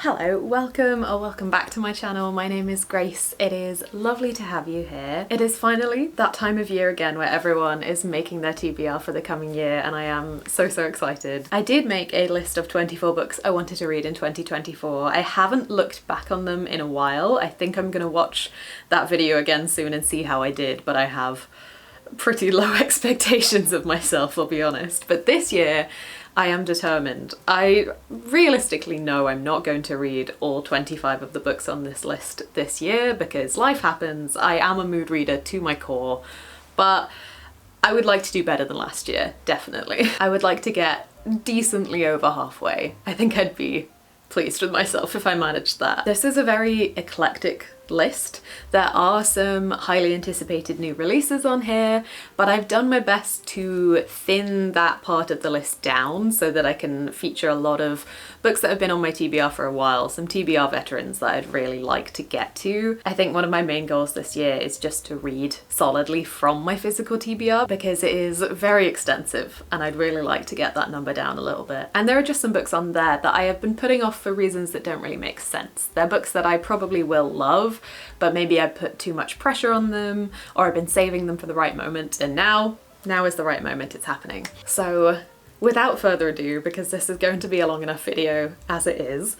Hello, welcome or welcome back to my channel. My name is Grace. It is lovely to have you here. It is finally that time of year again where everyone is making their TBR for the coming year and I am so excited. I did make a list of 24 books I wanted to read in 2024. I haven't looked back on them in a while. I think I'm gonna watch that video again soon and see how I did, but I have pretty low expectations of myself, I'll be honest. But this year, I am determined. I realistically know I'm not going to read all 25 of the books on this list this year because life happens. I am a mood reader to my core, but I would like to do better than last year, definitely. I would like to get decently over halfway. I think I'd be pleased with myself if I managed that. This is a very eclectic list. There are some highly anticipated new releases on here, but I've done my best to thin that part of the list down so that I can feature a lot of books that have been on my TBR for a while, some TBR veterans that I'd really like to get to. I think one of my main goals this year is just to read solidly from my physical TBR because it is very extensive and I'd really like to get that number down a little bit. And there are just some books on there that I have been putting off for reasons that don't really make sense. They're books that I probably will love, but maybe I put too much pressure on them or I've been saving them for the right moment, and now is the right moment, it's happening. So without further ado, because this is going to be a long enough video as it is,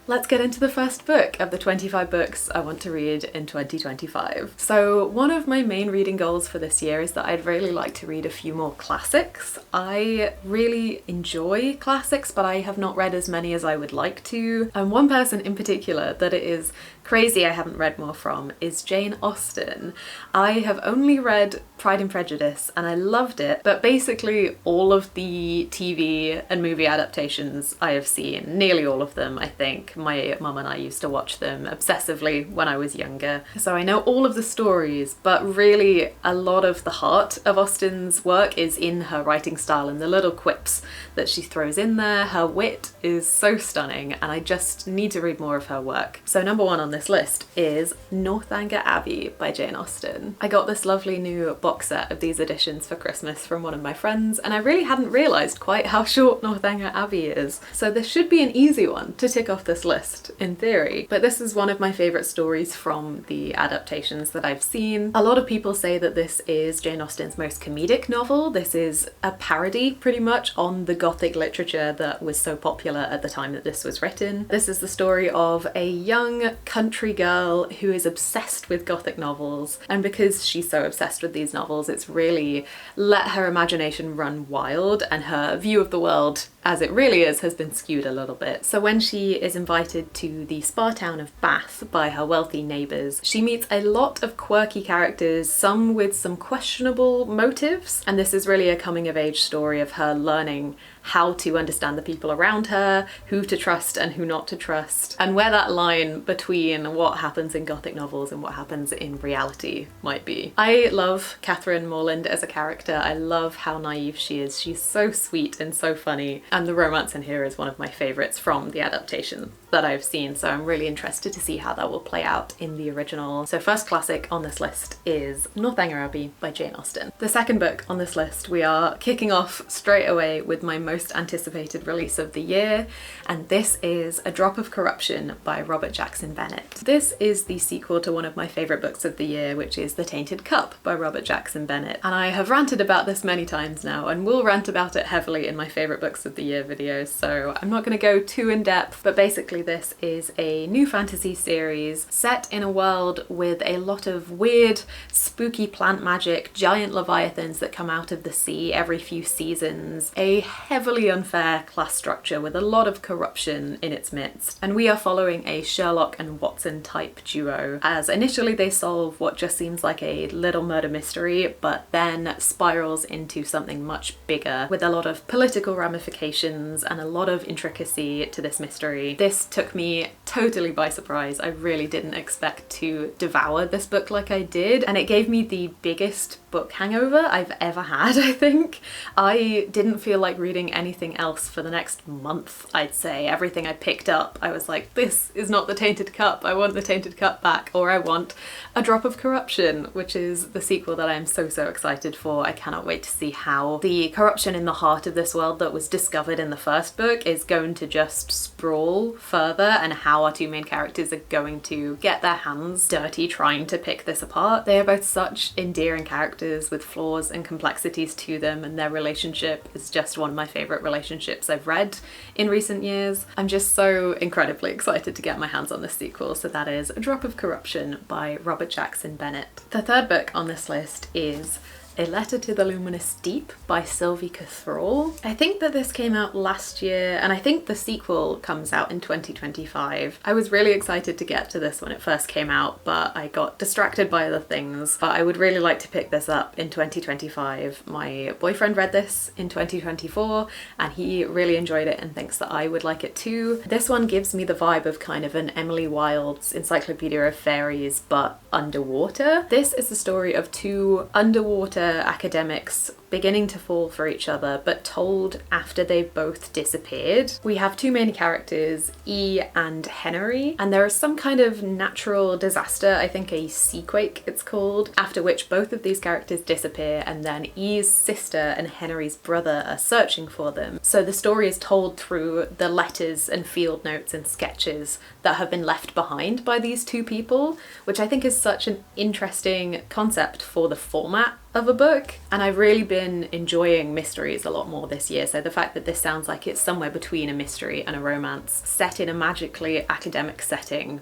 let's get into the first book of the 25 books I want to read in 2025. So one of my main reading goals for this year is that I'd really like to read a few more classics. I really enjoy classics, but I have not read as many as I would like to. And one person in particular that it is crazy I haven't read more from is Jane Austen. I have only read Pride and Prejudice and I loved it, but basically all of the TV and movie adaptations I have seen, nearly all of them I think. My mum and I used to watch them obsessively when I was younger. So I know all of the stories, but really a lot of the heart of Austen's work is in her writing style and the little quips that she throws in there. Her wit is so stunning and I just need to read more of her work. So number one on this list is Northanger Abby by Jane Austen. I got this lovely new box set of these editions for Christmas from one of my friends and I really hadn't realised quite how short Northanger Abbey is. So this should be an easy one to tick off this list in theory, but this is one of my favourite stories from the adaptations that I've seen. A lot of people say that this is Jane Austen's most comedic novel. This is a parody pretty much on the Gothic literature that was so popular at the time that this was written. This is the story of a young country girl who is obsessed with Gothic novels, and because she's so obsessed with these novels it's really let her imagination run wild and her view of the world as it really is has been skewed a little bit. So when she is invited to the spa town of Bath by her wealthy neighbours, she meets a lot of quirky characters, some with some questionable motives, and this is really a coming of age story of her learning how to understand the people around her, who to trust and who not to trust, and where that line between what happens in Gothic novels and what happens in reality might be. I love Catherine Morland as a character. I love how naive she is. She's so sweet and so funny, and the romance in here is one of my favourites from the adaptation that I've seen, so I'm really interested to see how that will play out in the original. So first classic on this list is Northanger Abbey by Jane Austen. The second book on this list we are kicking off straight away with my most anticipated release of the year, and this is A Drop of Corruption by Robert Jackson Bennett. This is the sequel to one of my favourite books of the year, which is The Tainted Cup by Robert Jackson Bennett, and I have ranted about this many times now and will rant about it heavily in my favourite books of the year videos, so I'm not going to go too in depth, but basically this is a new fantasy series set in a world with a lot of weird, spooky plant magic, giant leviathans that come out of the sea every few seasons, a heavily unfair class structure with a lot of corruption in its midst, and we are following a Sherlock and Watson type duo as initially they solve what just seems like a little murder mystery but then spirals into something much bigger with a lot of political ramifications and a lot of intricacy to this mystery. This took me totally by surprise. I really didn't expect to devour this book like I did, and it gave me the biggest book hangover I've ever had, I think. I didn't feel like reading anything else for the next month, I'd say. Everything I picked up, I was like, this is not the Tainted Cup. I want the Tainted Cup back, or I want A Drop of Corruption, which is the sequel that I'm so excited for. I cannot wait to see how the corruption in the heart of this world that was discovered in the first book is going to just sprawl further, and how our two main characters are going to get their hands dirty trying to pick this apart. They are both such endearing characters with flaws and complexities to them, and their relationship is just one of my favourite relationships I've read in recent years. I'm just so incredibly excited to get my hands on this sequel. So that is A Drop of Corruption by Robert Jackson Bennett. The third book on this list is A Letter to the Luminous Deep by Sylvie Cathrall. I think that this came out last year, and I think the sequel comes out in 2025. I was really excited to get to this when it first came out, but I got distracted by other things. But I would really like to pick this up in 2025. My boyfriend read this in 2024 and he really enjoyed it and thinks that I would like it too. This one gives me the vibe of kind of an Emily Wilde's Encyclopedia of Fairies, but underwater. This is the story of two underwater academics beginning to fall for each other, but told after they've both disappeared. We have two main characters, E and Henry, and there is some kind of natural disaster, I think a seaquake it's called, after which both of these characters disappear, and then E's sister and Henry's brother are searching for them. So the story is told through the letters and field notes and sketches that have been left behind by these two people, which I think is such an interesting concept for the format of a book. And I've really been enjoying mysteries a lot more this year, so the fact that this sounds like it's somewhere between a mystery and a romance set in a magically academic setting,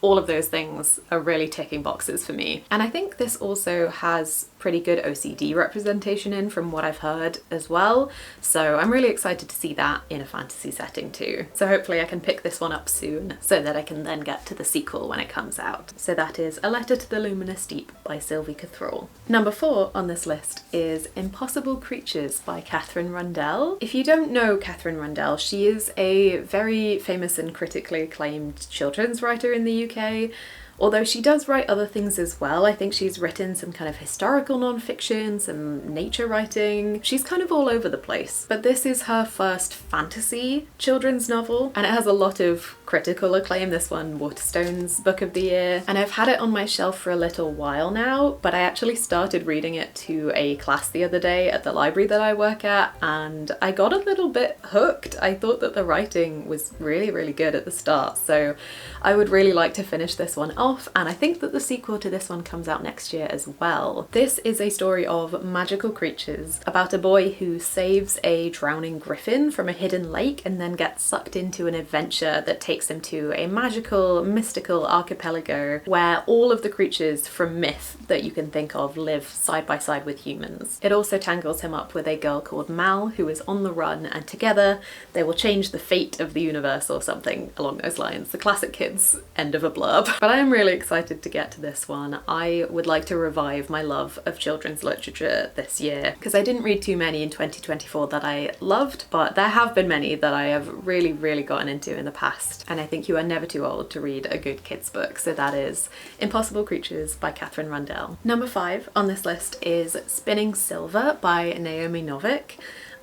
all of those things are really ticking boxes for me. And I think this also has pretty good OCD representation in from what I've heard as well, so I'm really excited to see that in a fantasy setting too. So hopefully I can pick this one up soon so that I can then get to the sequel when it comes out. So that is A Letter to the Luminous Deep by Sylvie Cathrall. Number 4 on this list is Impossible Creatures by Katherine Rundell. If you don't know Katherine Rundell, she is a very famous and critically acclaimed children's writer in the UK. Although she does write other things as well. I think she's written some kind of historical non-fiction, some nature writing. She's kind of all over the place. But this is her first fantasy children's novel, and it has a lot of critical acclaim. This one, Waterstone's Book of the Year. And I've had it on my shelf for a little while now, but I actually started reading it to a class the other day at the library that I work at, and I got a little bit hooked. I thought that the writing was really good at the start, so I would really like to finish this one off, and I think that the sequel to this one comes out next year as well. This is a story of magical creatures about a boy who saves a drowning griffin from a hidden lake and then gets sucked into an adventure that takes him to a magical, mystical archipelago where all of the creatures from myth that you can think of live side by side with humans. It also tangles him up with a girl called Mal who is on the run, and together they will change the fate of the universe or something along those lines. The classic kids end of a blurb. But I am really excited to get to this one. I would like to revive my love of children's literature this year, because I didn't read too many in 2024 that I loved, but there have been many that I have really gotten into in the past, and I think you are never too old to read a good kids book. So that is Impossible Creatures by Katherine Rundell. Number 5 on this list is Spinning Silver by Naomi Novik.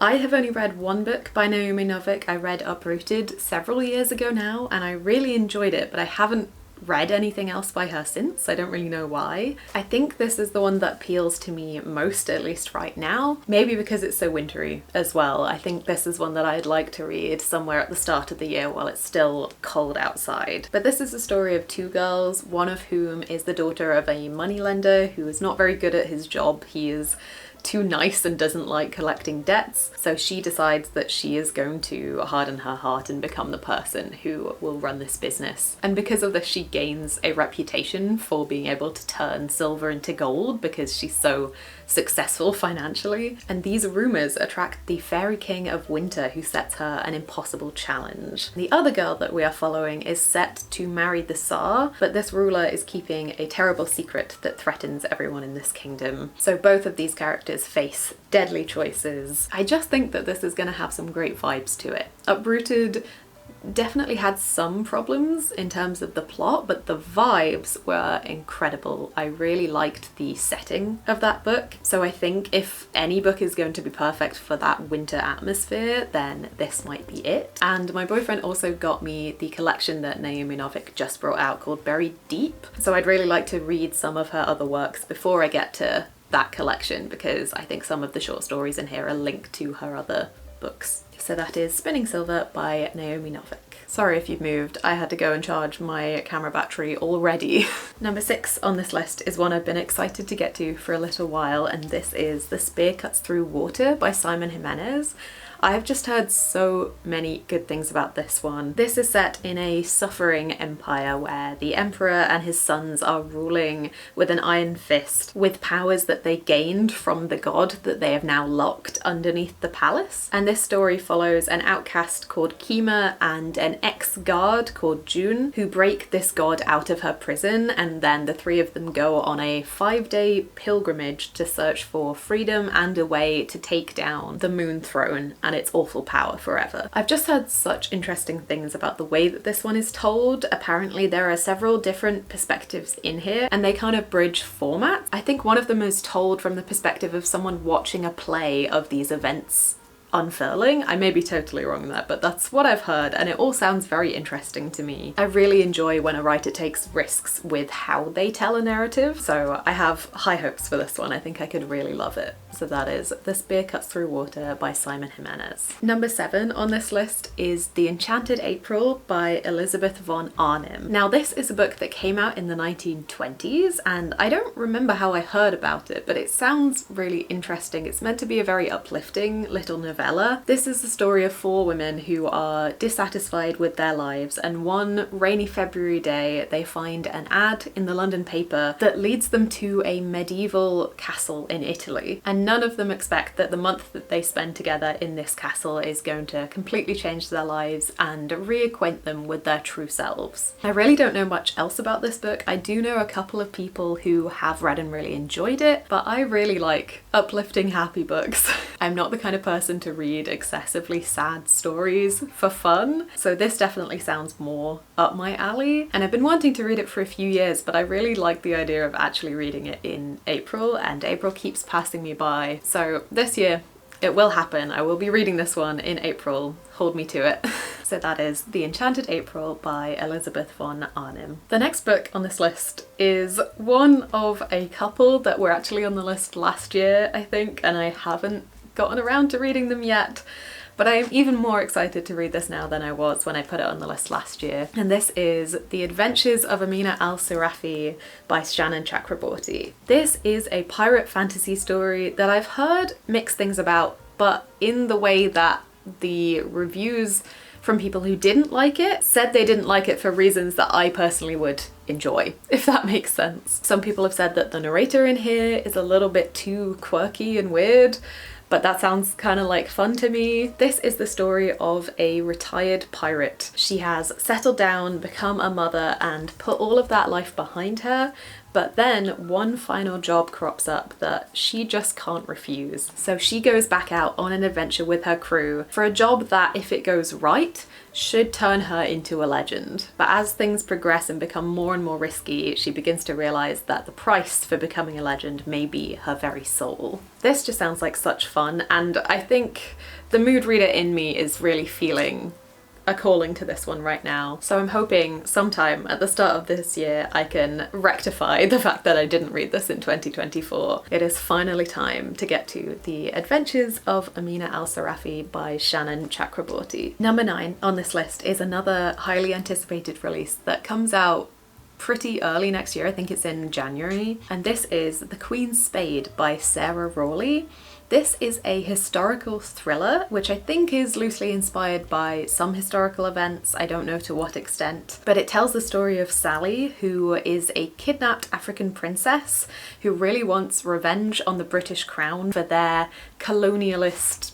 I have only read one book by Naomi Novik. I read Uprooted several years ago now, and I really enjoyed it, but I haven't read anything else by her since. I don't really know why. I think this is the one that appeals to me most, at least right now. Maybe because it's so wintry as well. I think this is one that I'd like to read somewhere at the start of the year while it's still cold outside. But this is the story of two girls, one of whom is the daughter of a moneylender who is not very good at his job. He is too nice and doesn't like collecting debts, so she decides that she is going to harden her heart and become the person who will run this business. And because of this, she gains a reputation for being able to turn silver into gold because she's so successful financially. And these rumors attract the Fairy King of Winter, who sets her an impossible challenge. The other girl that we are following is set to marry the Tsar, but this ruler is keeping a terrible secret that threatens everyone in this kingdom. So both of these characters face deadly choices. I just think that this is going to have some great vibes to it. Uprooted definitely had some problems in terms of the plot, but the vibes were incredible. I really liked the setting of that book. So I think if any book is going to be perfect for that winter atmosphere, then this might be it. And my boyfriend also got me the collection that Naomi Novik just brought out called Buried Deep. So I'd really like to read some of her other works before I get to that collection, because I think some of the short stories in here are linked to her other books. So that is Spinning Silver by Naomi Novik. Sorry if you've moved, I had to go and charge my camera battery already. Number 6 on this list is one I've been excited to get to for a little while, and this is The Spear Cuts Through Water by Simon Jimenez. I've just heard so many good things about this one. This is set in a suffering empire where the emperor and his sons are ruling with an iron fist, with powers that they gained from the god that they have now locked underneath the palace. And this story follows an outcast called Kima and an ex-guard called June, who break this god out of her prison, and then the three of them go on a 5-day pilgrimage to search for freedom and a way to take down the Moon Throne and its awful power forever. I've just heard such interesting things about the way that this one is told. Apparently there are several different perspectives in here, and they kind of bridge formats. I think one of them is told from the perspective of someone watching a play of these events unfurling. I may be totally wrong there, but that's what I've heard, and it all sounds very interesting to me. I really enjoy when a writer takes risks with how they tell a narrative, so I have high hopes for this one. I think I could really love it. So that is The Spear Cuts Through Water by Simon Jimenez. Number 7 on this list is The Enchanted April by Elizabeth von Arnim. Now this is a book that came out in the 1920s, and I don't remember how I heard about it, but it sounds really interesting. It's meant to be a very uplifting little novella. This is the story of 4 women who are dissatisfied with their lives, and one rainy February day they find an ad in the London paper that leads them to a medieval castle in Italy, and none of them expect that the month that they spend together in this castle is going to completely change their lives and reacquaint them with their true selves. I really don't know much else about this book. I do know a couple of people who have read and really enjoyed it, but I really like uplifting, happy books. I'm not the kind of person to read excessively sad stories for fun, so this definitely sounds more up my alley, and I've been wanting to read it for a few years, but I really like the idea of actually reading it in April, and April keeps passing me by, so this year it will happen. I will be reading this one in April. Hold me to it. So that is The Enchanted April by Elizabeth von Arnim. The next book on this list is one of a couple that were actually on the list last year, I think, and I haven't gotten around to reading them yet, but I am even more excited to read this now than I was when I put it on the list last year. And this is The Adventures of Amina AlSaafi by Shannon Chakraborty. This is a pirate fantasy story that I've heard mixed things about, but in the way that the reviews from people who didn't like it said they didn't like it for reasons that I personally would enjoy, if that makes sense. Some people have said that the narrator in here is a little bit too quirky and weird, but that sounds kind of like fun to me. This is the story of a retired pirate. She has settled down, become a mother, and put all of that life behind her, but then one final job crops up that she just can't refuse. So she goes back out on an adventure with her crew for a job that, if it goes right, should turn her into a legend. But as things progress and become more and more risky, she begins to realise that the price for becoming a legend may be her very soul. This just sounds like such fun, and I think the mood reader in me is really feeling a calling to this one right now. So I'm hoping sometime at the start of this year I can rectify the fact that I didn't read this in 2024. It is finally time to get to The Adventures of Amina AlSaafi by Shannon Chakraborty. Number 9 on this list is another highly anticipated release that comes out pretty early next year. I think it's in January, and this is The Queen Spade by Sarah Rawley. This is a historical thriller, which I think is loosely inspired by some historical events. I don't know to what extent, but it tells the story of Sally, who is a kidnapped African princess who really wants revenge on the British Crown for their colonialist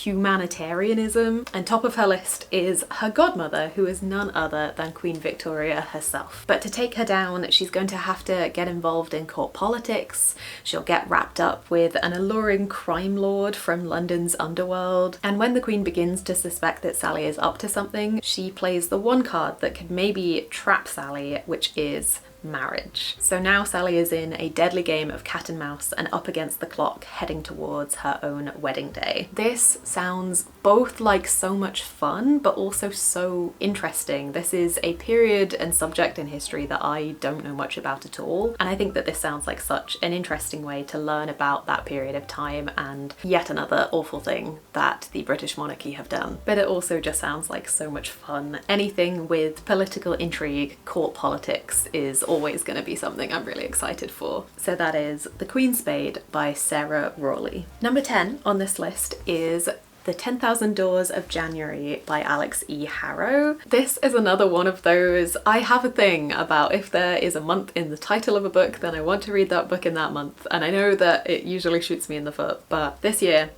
humanitarianism. And top of her list is her godmother, who is none other than Queen Victoria herself. But to take her down, she's going to have to get involved in court politics. She'll get wrapped up with an alluring crime lord from London's underworld. And when the Queen begins to suspect that Sally is up to something, she plays the one card that could maybe trap Sally, which is marriage. So now Sally is in a deadly game of cat and mouse and up against the clock, heading towards her own wedding day. This sounds both like so much fun but also so interesting. This is a period and subject in history that I don't know much about at all, and I think that this sounds like such an interesting way to learn about that period of time and yet another awful thing that the British monarchy have done. But it also just sounds like so much fun. Anything with political intrigue, court politics is always going to be something I'm really excited for. So that is The Queen Spade by Sarah Rawley. Number 10 on this list is The 10,000 Doors of January by Alex E. Harrow. This is another one of those, I have a thing about if there is a month in the title of a book, then I want to read that book in that month. And I know that it usually shoots me in the foot, but this year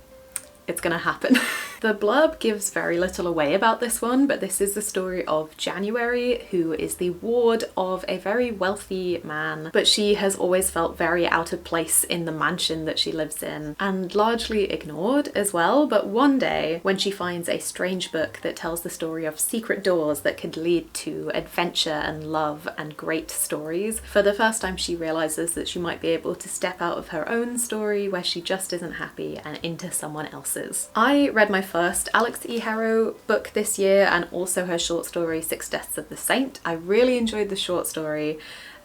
it's gonna happen. The blurb gives very little away about this one, but this is the story of January, who is the ward of a very wealthy man, but she has always felt very out of place in the mansion that she lives in and largely ignored as well. But one day, when she finds a strange book that tells the story of secret doors that could lead to adventure and love and great stories, for the first time she realizes that she might be able to step out of her own story where she just isn't happy and into someone else's. I read my first Alex E. Harrow book this year and also her short story Six Deaths of the Saint. I really enjoyed the short story.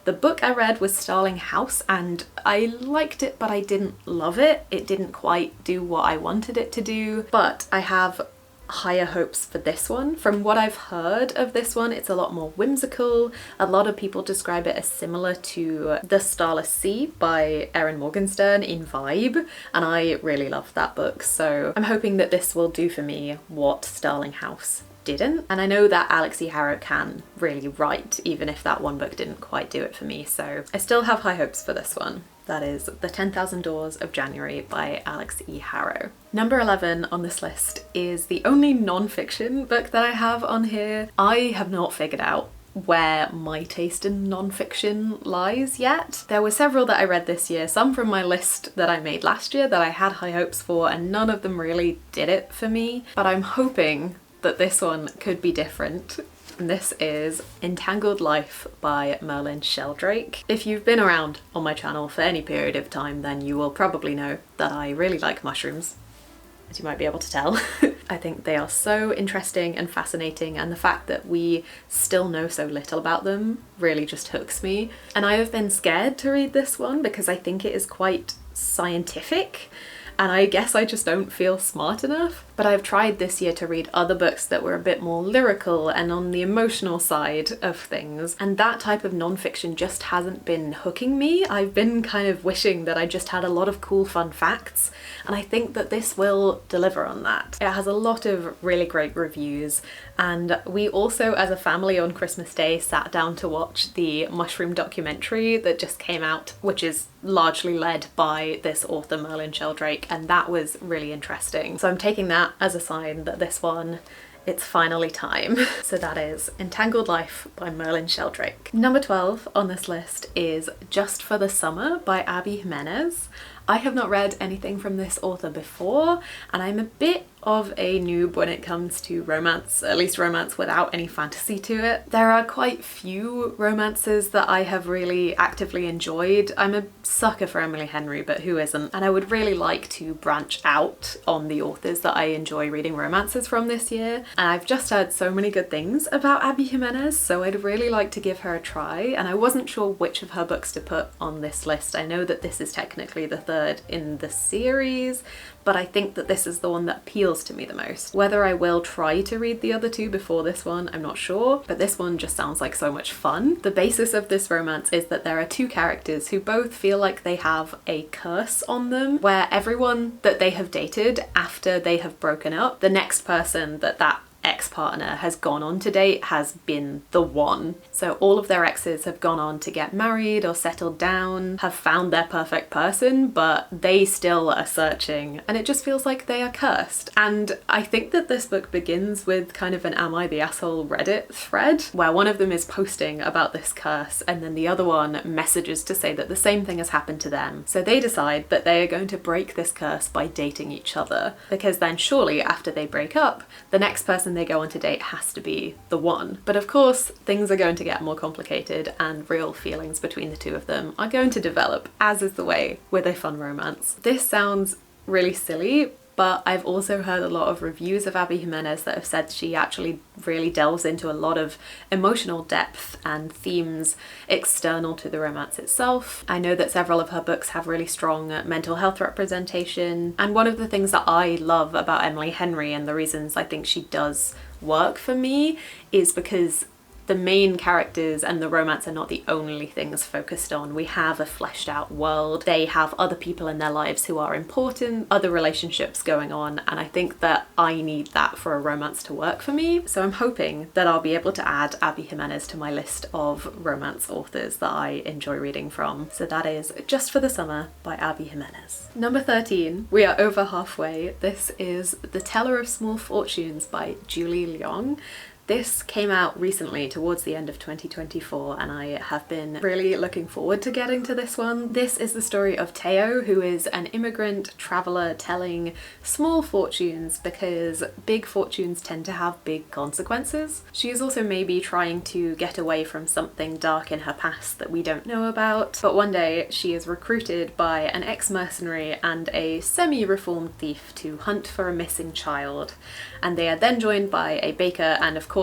The book I read was Starling House and I liked it, but I didn't love it. It didn't quite do what I wanted it to do, but I have higher hopes for this one. From what I've heard of this one, it's a lot more whimsical. A lot of people describe it as similar to The Starless Sea by Erin Morgenstern in vibe, and I really loved that book, so I'm hoping that this will do for me what Starling House didn't. And I know that Alex E. Harrow can really write, even if that one book didn't quite do it for me, so I still have high hopes for this one. That is The 10,000 Doors of January by Alex E. Harrow. Number 11 on this list is the only non-fiction book that I have on here. I have not figured out where my taste in non-fiction lies yet. There were several that I read this year, some from my list that I made last year that I had high hopes for, and none of them really did it for me, but I'm hoping that this one could be different. And this is Entangled Life by Merlin Sheldrake. If you've been around on my channel for any period of time, then you will probably know that I really like mushrooms, as you might be able to tell. I think they are so interesting and fascinating, and the fact that we still know so little about them really just hooks me. And I have been scared to read this one because I think it is quite scientific, and I guess I just don't feel smart enough. But I've tried this year to read other books that were a bit more lyrical and on the emotional side of things, and that type of non-fiction just hasn't been hooking me. I've been kind of wishing that I just had a lot of cool fun facts, and I think that this will deliver on that. It has a lot of really great reviews, and we also as a family on Christmas Day sat down to watch the mushroom documentary that just came out, which is largely led by this author Merlin Sheldrake, and that was really interesting. So I'm taking that as a sign that this one, it's finally time. So that is Entangled Life by Merlin Sheldrake. Number 12 on this list is Just for the Summer by Abby Jimenez. I have not read anything from this author before, and I'm a bit of a noob when it comes to romance, at least romance without any fantasy to it. There are quite few romances that I have really actively enjoyed. I'm a sucker for Emily Henry, but who isn't? And I would really like to branch out on the authors that I enjoy reading romances from this year. And I've just heard so many good things about Abby Jimenez, so I'd really like to give her a try. And I wasn't sure which of her books to put on this list. I know that this is technically the third in the series, but I think that this is the one that appeals to me the most. Whether I will try to read the other two before this one, I'm not sure, but this one just sounds like so much fun. The basis of this romance is that there are two characters who both feel like they have a curse on them, where everyone that they have dated after they have broken up, the next person that ex-partner has gone on to date has been the one. So all of their exes have gone on to get married or settled down, have found their perfect person, but they still are searching, and it just feels like they are cursed. And I think that this book begins with kind of an Am I the Asshole Reddit thread, where one of them is posting about this curse and then the other one messages to say that the same thing has happened to them. So they decide that they are going to break this curse by dating each other, because then surely after they break up, the next person they go on to date has to be the one. But of course, things are going to get more complicated and real feelings between the two of them are going to develop, as is the way with a fun romance. This sounds really silly, but I've also heard a lot of reviews of Abby Jimenez that have said she actually really delves into a lot of emotional depth and themes external to the romance itself. I know that several of her books have really strong mental health representation, and one of the things that I love about Emily Henry and the reasons I think she does work for me is because the main characters and the romance are not the only things focused on. We have a fleshed out world. They have other people in their lives who are important, other relationships going on, and I think that I need that for a romance to work for me. So I'm hoping that I'll be able to add Abby Jimenez to my list of romance authors that I enjoy reading from. So that is Just for the Summer by Abby Jimenez. Number 13, we are over halfway. This is The Teller of Small Fortunes by Julie Leong. This came out recently towards the end of 2024 and I have been really looking forward to getting to this one. This is the story of Teo, who is an immigrant traveller telling small fortunes because big fortunes tend to have big consequences. She is also maybe trying to get away from something dark in her past that we don't know about, but one day she is recruited by an ex-mercenary and a semi-reformed thief to hunt for a missing child, and they are then joined by a baker and of course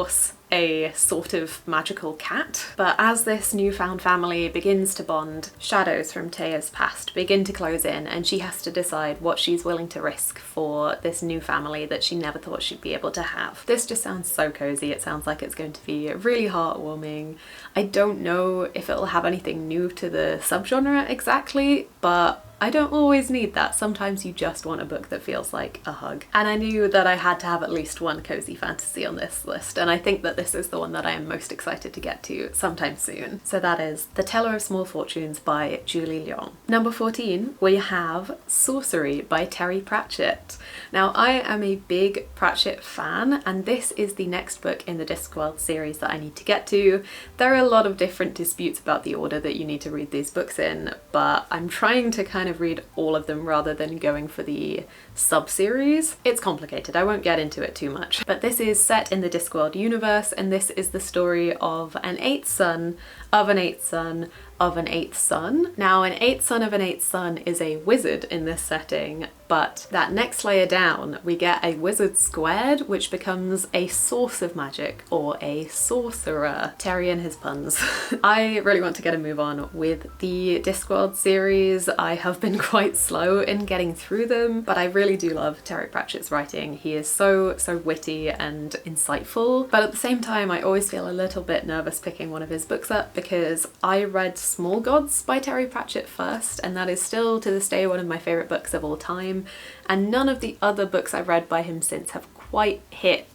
a sort of magical cat. But as this newfound family begins to bond, shadows from Teo's past begin to close in and she has to decide what she's willing to risk for this new family that she never thought she'd be able to have. This just sounds so cozy. It sounds like it's going to be really heartwarming. I don't know if it'll have anything new to the subgenre exactly, but I don't always need that. Sometimes you just want a book that feels like a hug. And I knew that I had to have at least one cozy fantasy on this list, and I think that this is the one that I am most excited to get to sometime soon. So that is The Teller of Small Fortunes by Julie Leong. Number 14, we have Sorcery by Terry Pratchett. Now, I am a big Pratchett fan, and this is the next book in the Discworld series that I need to get to. There are a lot of different disputes about the order that you need to read these books in, but I'm trying to kind of read all of them rather than going for the sub-series. It's complicated, I won't get into it too much. But this is set in the Discworld universe, and this is the story of an eighth son of an eighth son of an eighth son. Now, an eighth son of an eighth son is a wizard in this setting, but that next layer down we get a wizard squared, which becomes a source of magic or a sorcerer. Terry and his puns. I really want to get a move on with the Discworld series. I have been quite slow in getting through them, but I really do love Terry Pratchett's writing. He is so witty and insightful, but at the same time I always feel a little bit nervous picking one of his books up because I read Small Gods by Terry Pratchett first, and that is still to this day one of my favourite books of all time, and none of the other books I've read by him since have quite hit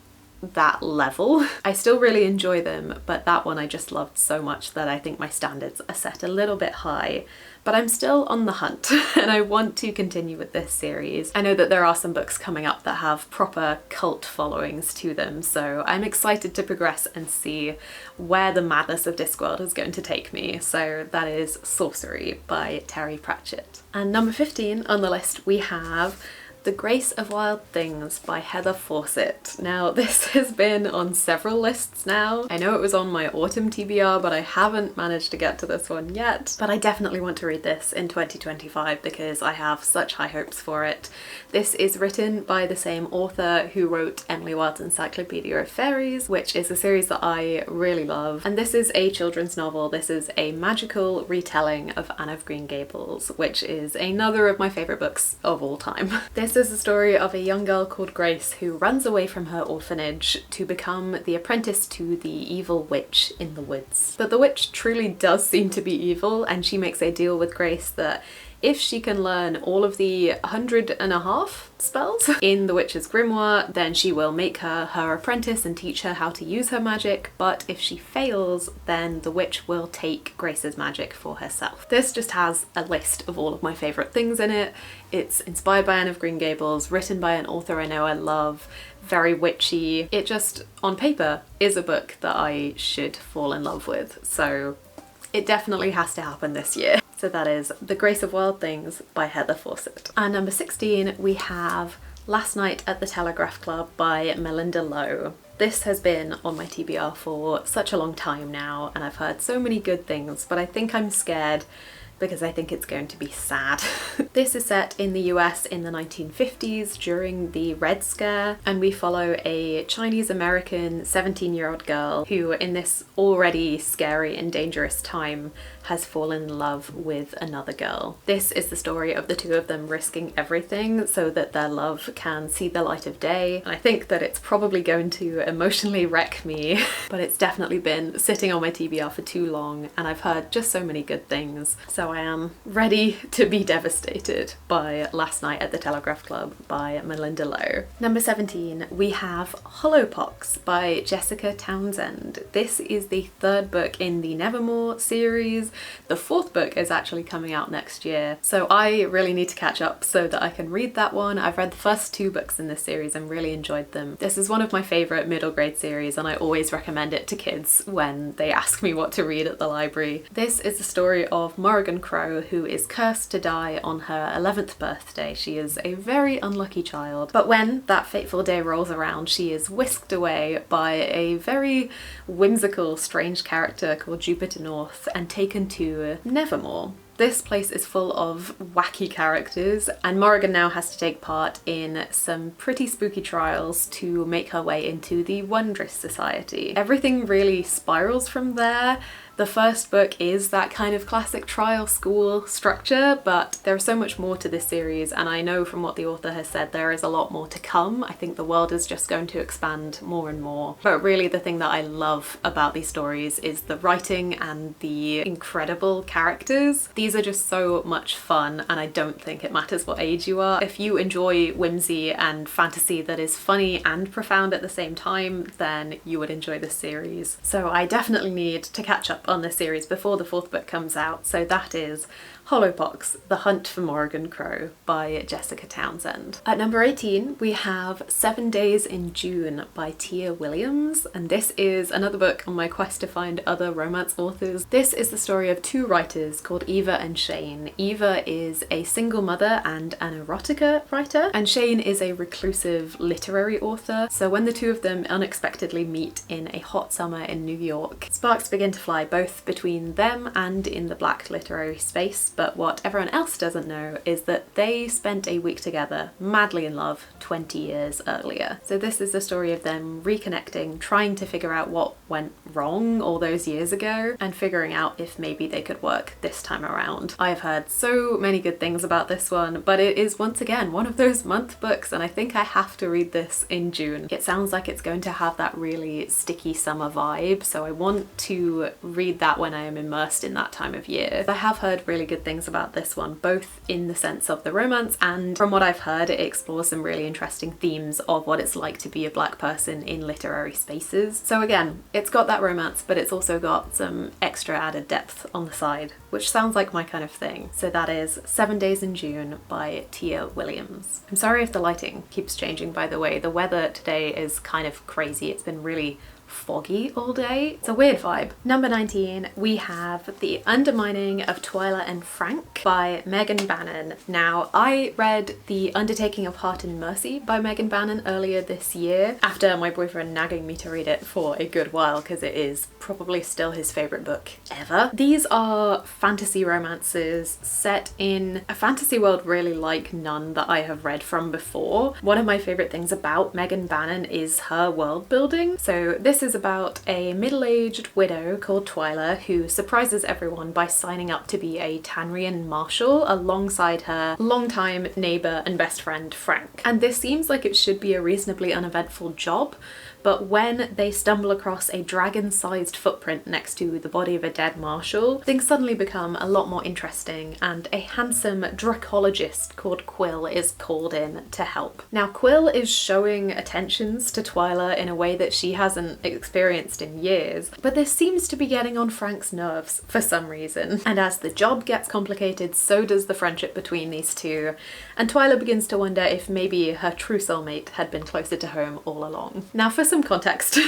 that level. I still really enjoy them, but that one I just loved so much that I think my standards are set a little bit high. But I'm still on the hunt and I want to continue with this series. I know that there are some books coming up that have proper cult followings to them, so I'm excited to progress and see where the madness of Discworld is going to take me. So that is Sorcery by Terry Pratchett. And number 15 on the list we have The Grace of Wild Things by Heather Fawcett. Now, this has been on several lists now. I know it was on my autumn TBR, but I haven't managed to get to this one yet. But I definitely want to read this in 2025 because I have such high hopes for it. This is written by the same author who wrote Emily Wilde's Encyclopedia of Fairies, which is a series that I really love. And this is a children's novel. This is a magical retelling of Anne of Green Gables, which is another of my favourite books of all time. This is the story of a young girl called Grace who runs away from her orphanage to become the apprentice to the evil witch in the woods. But the witch truly does seem to be evil, and she makes a deal with Grace that if she can learn all of the 100.5 spells in the witch's grimoire, then she will make her her apprentice and teach her how to use her magic, but if she fails, then the witch will take Grace's magic for herself. This just has a list of all of my favourite things in it. It's inspired by Anne of Green Gables, written by an author I know I love, very witchy. It just, on paper, is a book that I should fall in love with, so it definitely has to happen this year. So that is The Grace of Wild Things by Heather Fawcett. And number 16, we have Last Night at the Telegraph Club by Melinda Lowe. This has been on my TBR for such a long time now, and I've heard so many good things, but I think I'm scared because I think it's going to be sad. This is set in the US in the 1950s during the Red Scare, and we follow a Chinese-American 17-year-old girl who, in this already scary and dangerous time, has fallen in love with another girl. This is the story of the two of them risking everything so that their love can see the light of day. And I think that it's probably going to emotionally wreck me, but it's definitely been sitting on my TBR for too long, and I've heard just so many good things. So I am ready to be devastated by Last Night at the Telegraph Club by Melinda Lowe. Number 17, we have Holox by Jessica Townsend. This is the third book in the Nevermore series. The fourth book is actually coming out next year, so I really need to catch up so that I can read that one. I've read the first two books in this series and really enjoyed them. This is one of my favourite middle grade series, and I always recommend it to kids when they ask me what to read at the library. This is the story of Morrigan Crow, who is cursed to die on her 11th birthday. She is a very unlucky child, but when that fateful day rolls around, she is whisked away by a very whimsical, strange character called Jupiter North and taken to Nevermore. This place is full of wacky characters, and Morrigan now has to take part in some pretty spooky trials to make her way into the Wondrous Society. Everything really spirals from there. The first book is that kind of classic trial school structure, but there's so much more to this series, and I know from what the author has said there is a lot more to come. I think the world is just going to expand more and more. But really the thing that I love about these stories is the writing and the incredible characters. These are just so much fun, and I don't think it matters what age you are. If you enjoy whimsy and fantasy that is funny and profound at the same time, then you would enjoy this series. So I definitely need to catch up on this series before the fourth book comes out, so that is Holox, The Hunt for Morrigan Crow by Jessica Townsend. At number 18, we have 7 Days in June by Tia Williams, and this is another book on my quest to find other romance authors. This is the story of two writers called Eva and Shane. Eva is a single mother and an erotica writer, and Shane is a reclusive literary author. So when the two of them unexpectedly meet in a hot summer in New York, sparks begin to fly both between them and in the Black literary space. But what everyone else doesn't know is that they spent a week together, madly in love, 20 years earlier. So this is the story of them reconnecting, trying to figure out what went wrong all those years ago, and figuring out if maybe they could work this time around. I've heard so many good things about this one, but it is once again one of those month books, and I think I have to read this in June. It sounds like it's going to have that really sticky summer vibe, so I want to read that when I am immersed in that time of year. I have heard really good things about this one, both in the sense of the romance, and from what I've heard it explores some really interesting themes of what it's like to be a Black person in literary spaces. So again, it's got that romance, but it's also got some extra added depth on the side, which sounds like my kind of thing. So that is 7 Days in June by Tia Williams. I'm sorry if the lighting keeps changing, by the way. The weather today is kind of crazy. It's been really foggy all day. It's a weird vibe. Number 19, we have The Undermining of Twyla and Frank by Megan Bannon. Now, I read The Undertaking of Heart and Mercy by Megan Bannon earlier this year, after my boyfriend nagging me to read it for a good while, because it is probably still his favourite book ever. These are fantasy romances set in a fantasy world really like none that I have read from before. One of my favourite things about Megan Bannon is her world building. So this is about a middle-aged widow called Twyla who surprises everyone by signing up to be a Tanrian marshal alongside her longtime neighbour and best friend Frank. And this seems like it should be a reasonably uneventful job, but when they stumble across a dragon-sized footprint next to the body of a dead marshal, things suddenly become a lot more interesting, and a handsome dracologist called Quill is called in to help. Now, Quill is showing attentions to Twilight in a way that she hasn't experienced in years, but this seems to be getting on Frank's nerves for some reason. And as the job gets complicated, so does the friendship between these two, and Twilight begins to wonder if maybe her true soulmate had been closer to home all along. Now, for some context,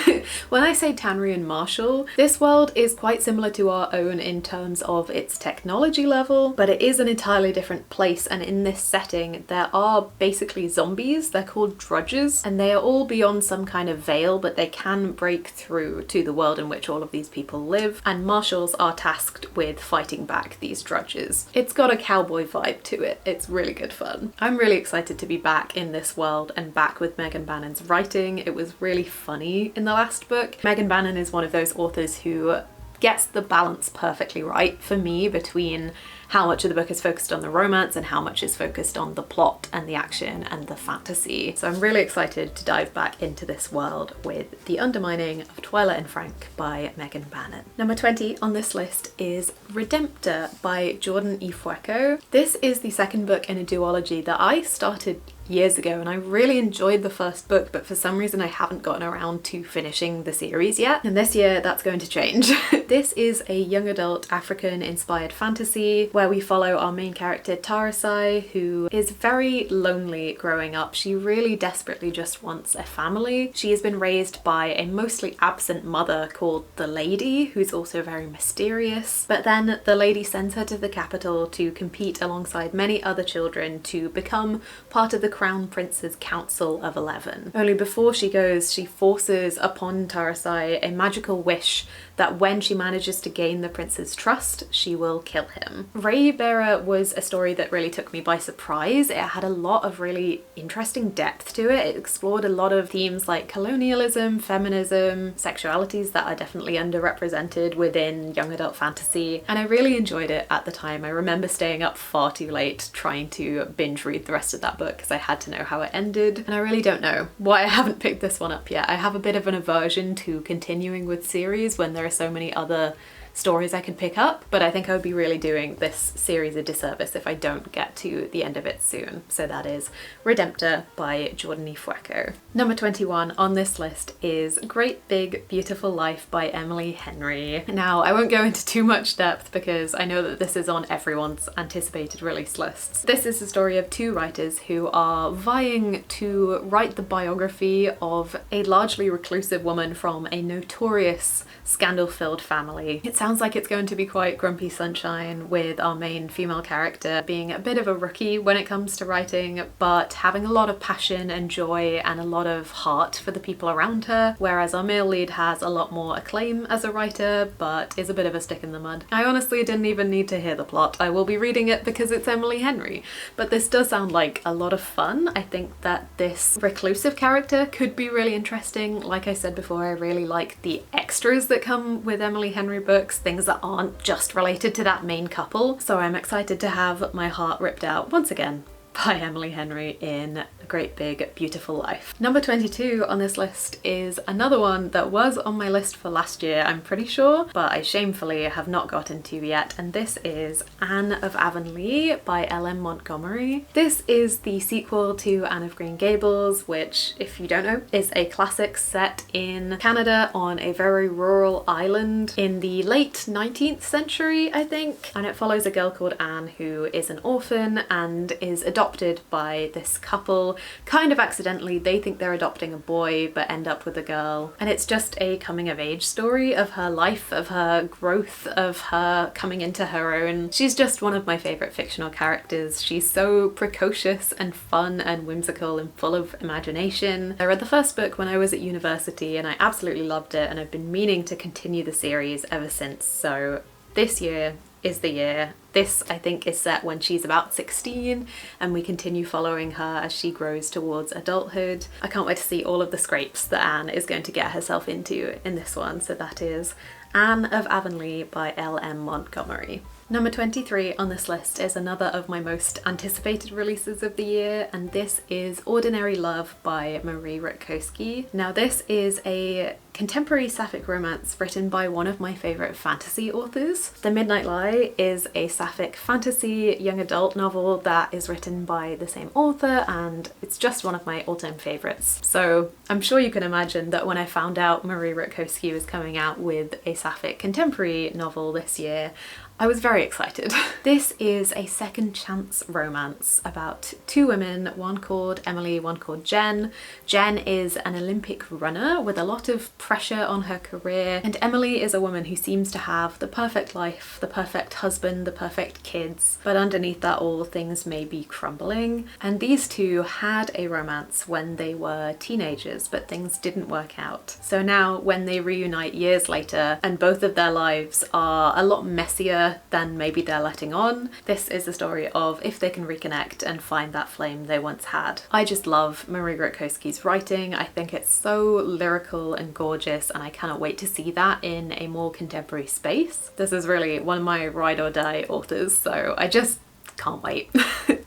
when I say Tanry and Marshall, this world is quite similar to our own in terms of its technology level, but it is an entirely different place, and in this setting there are basically zombies. They're called drudges, and they are all beyond some kind of veil, but they can break through to the world in which all of these people live, and Marshals are tasked with fighting back these drudges. It's got a cowboy vibe to it. It's really good fun. I'm really excited to be back in this world and back with Megan Bannon's writing. It was really funny in the last book. Megan Bannon is one of those authors who gets the balance perfectly right for me between how much of the book is focused on the romance and how much is focused on the plot and the action and the fantasy. So I'm really excited to dive back into this world with The Undermining of Twilight and Frank by Megan Bannon. Number 20 on this list is Redemptor by Jordan E. Fueco. This is the second book in a duology that I started years ago, and I really enjoyed the first book, but for some reason I haven't gotten around to finishing the series yet, and this year that's going to change. This is a young adult African inspired fantasy where we follow our main character Tarasai, who is very lonely growing up. She really desperately just wants a family. She has been raised by a mostly absent mother called the Lady, who's also very mysterious, but then the Lady sends her to the capital to compete alongside many other children to become part of the Crown Prince's Council of 11. Only before she goes, she forces upon Tarasai a magical wish that when she manages to gain the prince's trust, she will kill him. Raybearer was a story that really took me by surprise. It had a lot of really interesting depth to it. It explored a lot of themes like colonialism, feminism, sexualities that are definitely underrepresented within young adult fantasy, and I really enjoyed it at the time. I remember staying up far too late trying to binge read the rest of that book because I had to know how it ended, and I really don't know why I haven't picked this one up yet. I have a bit of an aversion to continuing with series when there are so many other stories I can pick up, but I think I would be really doing this series a disservice if I don't get to the end of it soon. So that is Redemptor by Jordan E. Fueco. Number 21 on this list is Great Big Beautiful Life by Emily Henry. Now, I won't go into too much depth because I know that this is on everyone's anticipated release lists. This is the story of two writers who are vying to write the biography of a largely reclusive woman from a notorious scandal-filled family. It sounds like it's going to be quite Grumpy Sunshine, with our main female character being a bit of a rookie when it comes to writing, but having a lot of passion and joy and a lot of heart for the people around her, whereas our male lead has a lot more acclaim as a writer, but is a bit of a stick in the mud. I honestly didn't even need to hear the plot. I will be reading it because it's Emily Henry, but this does sound like a lot of fun. I think that this reclusive character could be really interesting. Like I said before, I really like the extras that come with Emily Henry books, things that aren't just related to that main couple. So I'm excited to have my heart ripped out once again by Emily Henry in A Great Big Beautiful Life. Number 22 on this list is another one that was on my list for last year, I'm pretty sure, but I shamefully have not gotten to yet, and this is Anne of Avonlea by L.M. Montgomery. This is the sequel to Anne of Green Gables, which, if you don't know, is a classic set in Canada on a very rural island in the late 19th century, I think, and it follows a girl called Anne who is an orphan and is adopted by this couple. Kind of accidentally, they think they're adopting a boy but end up with a girl, and it's just a coming of age story of her life, of her growth, of her coming into her own. She's just one of my favourite fictional characters. She's so precocious and fun and whimsical and full of imagination. I read the first book when I was at university and I absolutely loved it, and I've been meaning to continue the series ever since, so this year is the year. This, I think, is set when she's about 16 and we continue following her as she grows towards adulthood. I can't wait to see all of the scrapes that Anne is going to get herself into in this one. So that is Anne of Avonlea by L.M. Montgomery. Number 23 on this list is another of my most anticipated releases of the year, and this is Ordinary Love by Marie Rutkowski. Now this is a contemporary sapphic romance written by one of my favourite fantasy authors. The Midnight Lie is a sapphic fantasy young adult novel that is written by the same author, and it's just one of my all-time favourites. So I'm sure you can imagine that when I found out Marie Rutkowski was coming out with a sapphic contemporary novel this year, I was very excited. This is a second chance romance about two women, one called Emily, one called Jen. Jen is an Olympic runner with a lot of pressure on her career, and Emily is a woman who seems to have the perfect life, the perfect husband, the perfect kids, but underneath that all things may be crumbling. And these two had a romance when they were teenagers, but things didn't work out. So now when they reunite years later and both of their lives are a lot messier than maybe they're letting on, this is the story of if they can reconnect and find that flame they once had. I just love Marie Rutkowski's writing. I think it's so lyrical and gorgeous, and I cannot wait to see that in a more contemporary space. This is really one of my ride or die authors, so I just can't wait.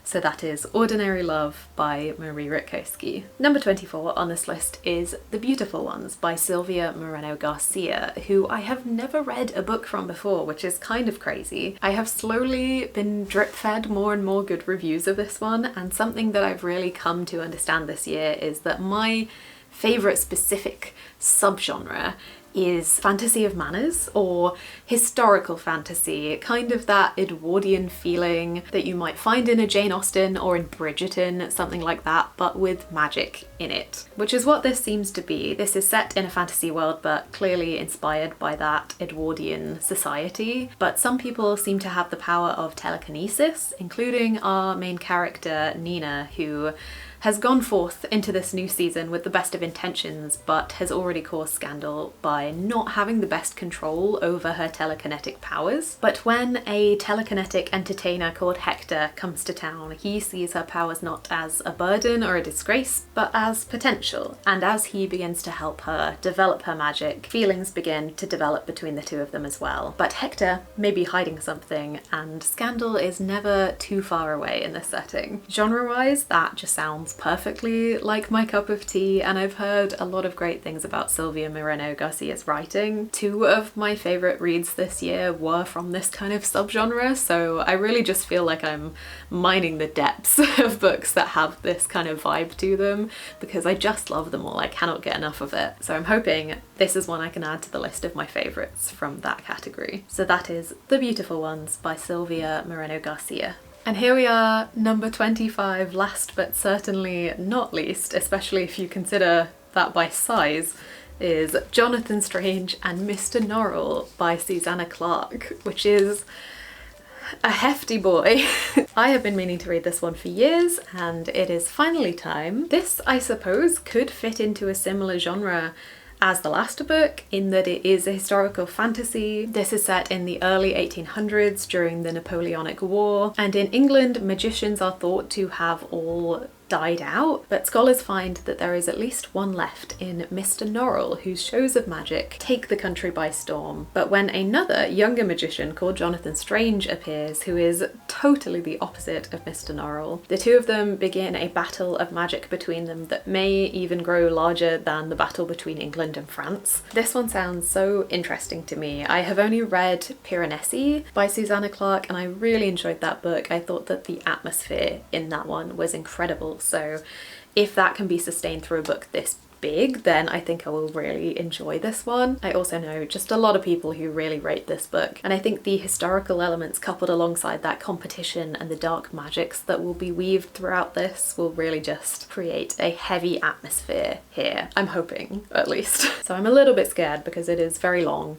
So that is Ordinary Love by Marie Rutkowski. Number 24 on this list is The Beautiful Ones by Silvia Moreno Garcia, who I have never read a book from before, which is kind of crazy. I have slowly been drip-fed more and more good reviews of this one, and something that I've really come to understand this year is that my favourite specific subgenre is fantasy of manners, or historical fantasy, kind of that Edwardian feeling that you might find in a Jane Austen or in Bridgerton, something like that, but with magic in it, which is what this seems to be. This is set in a fantasy world, but clearly inspired by that Edwardian society. But some people seem to have the power of telekinesis, including our main character, Nina, who has gone forth into this new season with the best of intentions, but has already caused scandal by not having the best control over her telekinetic powers. But when a telekinetic entertainer called Hector comes to town, he sees her powers not as a burden or a disgrace, but as potential. And as he begins to help her develop her magic, feelings begin to develop between the two of them as well. But Hector may be hiding something, and scandal is never too far away in this setting. Genre-wise, that just sounds perfectly like my cup of tea, and I've heard a lot of great things about Silvia Moreno Garcia's writing. Two of my favourite reads this year were from this kind of subgenre, so I really just feel like I'm mining the depths of books that have this kind of vibe to them, because I just love them all. I cannot get enough of it. So I'm hoping this is one I can add to the list of my favourites from that category. So that is The Beautiful Ones by Silvia Moreno Garcia. And here we are, number 25, last but certainly not least, especially if you consider that by size, is Jonathan Strange and Mr. Norl by Susanna Clarke, which is a hefty boy. I have been meaning to read this one for years, and it is finally time. This, I suppose, could fit into a similar genre as the last book, in that it is a historical fantasy. This is set in the early 1800s during the Napoleonic War, and in England magicians are thought to have all died out, but scholars find that there is at least one left in Mr. Norl, whose shows of magic take the country by storm. But when another younger magician called Jonathan Strange appears, who is totally the opposite of Mr. Norl, the two of them begin a battle of magic between them that may even grow larger than the battle between England and France. This one sounds so interesting to me. I have only read Piranesi by Susanna Clarke, and I really enjoyed that book. I thought that the atmosphere in that one was incredible. So if that can be sustained through a book this big, then I think I will really enjoy this one. I also know just a lot of people who really rate this book, and I think the historical elements coupled alongside that competition and the dark magics that will be weaved throughout this will really just create a heavy atmosphere here. I'm hoping, at least. So I'm a little bit scared because it is very long,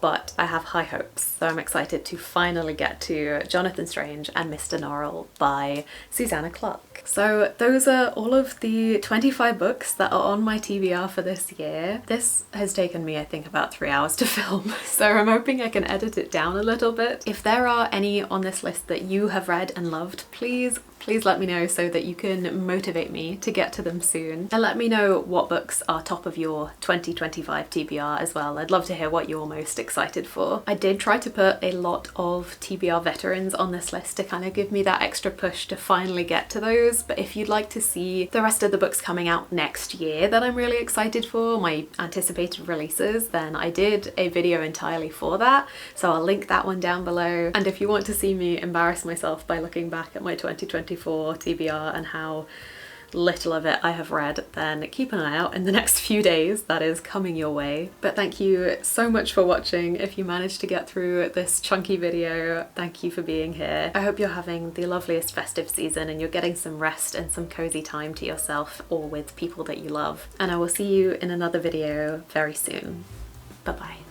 but I have high hopes. So I'm excited to finally get to Jonathan Strange and Mr. Norl by Susanna Clarke. So those are all of the 25 books that are on my TBR for this year. This has taken me, I think, about 3 hours to film, so I'm hoping I can edit it down a little bit. If there are any on this list that you have read and loved, please please let me know so that you can motivate me to get to them soon. And let me know what books are top of your 2025 TBR as well. I'd love to hear what you're most excited for. I did try to put a lot of TBR veterans on this list to kind of give me that extra push to finally get to those, but if you'd like to see the rest of the books coming out next year that I'm really excited for, my anticipated releases, then I did a video entirely for that, so I'll link that one down below. And if you want to see me embarrass myself by looking back at my 2024 TBR and how little of it I have read, then keep an eye out in the next few days. That is coming your way. But thank you so much for watching. If you managed to get through this chunky video, thank you for being here. I hope you're having the loveliest festive season and you're getting some rest and some cozy time to yourself or with people that you love. And I will see you in another video very soon. Bye bye.